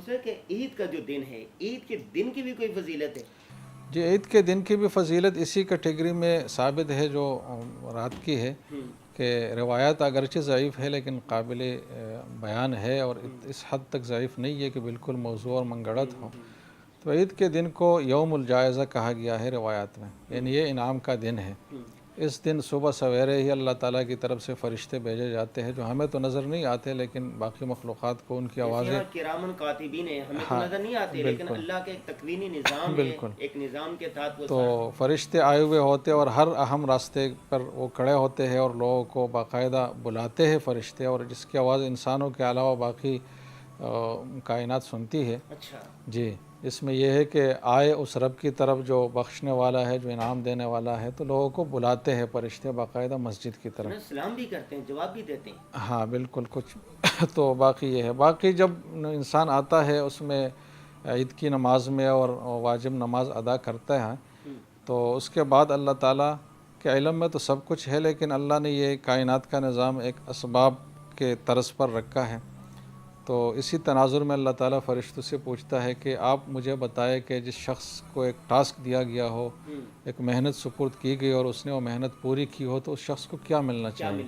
دوسرا کہ عید کا جو دن ہے، عید کے دن کی بھی کوئی فضیلت ہے؟ جی، عید کے دن کی بھی فضیلت اسی کیٹیگری میں ثابت ہے جو رات کی ہے، کہ روایات اگرچہ ضعیف ہے لیکن قابل بیان ہے، اور اس حد تک ضعیف نہیں ہے کہ بالکل موضوع اور منگڑت ہو۔ تو عید کے دن کو یوم الجائزہ کہا گیا ہے روایات میں، یعنی یہ انعام کا دن ہے۔ اس دن صبح سویرے ہی اللہ تعالیٰ کی طرف سے فرشتے بھیجے جاتے ہیں، جو ہمیں تو نظر نہیں آتے لیکن باقی مخلوقات کو ان کی آوازیں کرامن کاتبین ہیں، ہمیں تو نظر نہیں آتے لیکن اللہ کے ایک تکوینی نظام ہے، ایک نظام کے تحت وہ تو فرشتے آئے ہوئے ہوتے اور ہر اہم راستے پر وہ کھڑے ہوتے ہیں اور لوگوں کو باقاعدہ بلاتے ہیں فرشتے، اور جس کی آواز انسانوں کے علاوہ باقی کائنات سنتی ہے۔ اچھا جی، اس میں یہ ہے کہ آئے اس رب کی طرف جو بخشنے والا ہے، جو انعام دینے والا ہے، تو لوگوں کو بلاتے ہیں فرشتے باقاعدہ مسجد کی طرف۔ سلام بھی کرتے ہیں، جواب بھی دیتے ہیں۔ ہاں بالکل، کچھ تو باقی یہ ہے، باقی جب انسان آتا ہے اس میں عید کی نماز میں اور واجب نماز ادا کرتا ہے، تو اس کے بعد اللہ تعالیٰ کے علم میں تو سب کچھ ہے، لیکن اللہ نے یہ کائنات کا نظام ایک اسباب کے طرز پر رکھا ہے۔ تو اسی تناظر میں اللہ تعالیٰ فرشتوں سے پوچھتا ہے کہ آپ مجھے بتائے کہ جس شخص کو ایک ٹاسک دیا گیا ہو، ایک محنت سپرد کی گئی اور اس نے وہ محنت پوری کی ہو، تو اس شخص کو کیا ملنا چاہیے؟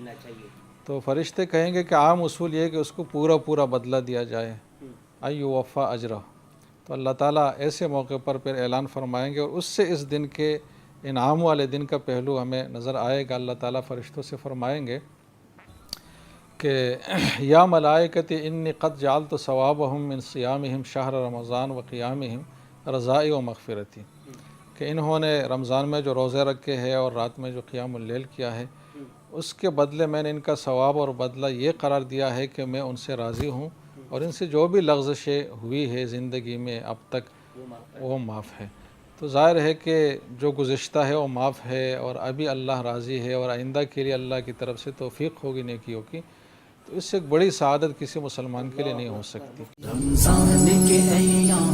تو فرشتے کہیں گے کہ عام اصول یہ ہے کہ اس کو پورا بدلہ دیا جائے، ایوفا اجرہ۔ تو اللہ تعالیٰ ایسے موقع پر پھر اعلان فرمائیں گے، اور اس سے اس دن کے انعام والے دن کا پہلو ہمیں نظر آئے گا۔ اللہ تعالیٰ فرشتوں سے فرمائیں گے کہ یا ملائکتی انی قد جعلت ثوابہم من صیامہم شہر رمضان و قیامہم رضائی و مغفرتی، کہ انہوں نے رمضان میں جو روزے رکھے ہیں اور رات میں جو قیام اللیل کیا ہے، اس کے بدلے میں نے ان کا ثواب اور بدلہ یہ قرار دیا ہے کہ میں ان سے راضی ہوں، اور ان سے جو بھی لغزشیں ہوئی ہے زندگی میں اب تک وہ معاف ہے۔ تو ظاہر ہے کہ جو گزشتہ ہے وہ معاف ہے، اور ابھی اللہ راضی ہے، اور آئندہ کے لیے اللہ کی طرف سے توفیق ہوگی نیکیوں کی، تو اس سے ایک بڑی سعادت کسی مسلمان کے لیے نہیں ہو سکتی۔ رمضان کے ایام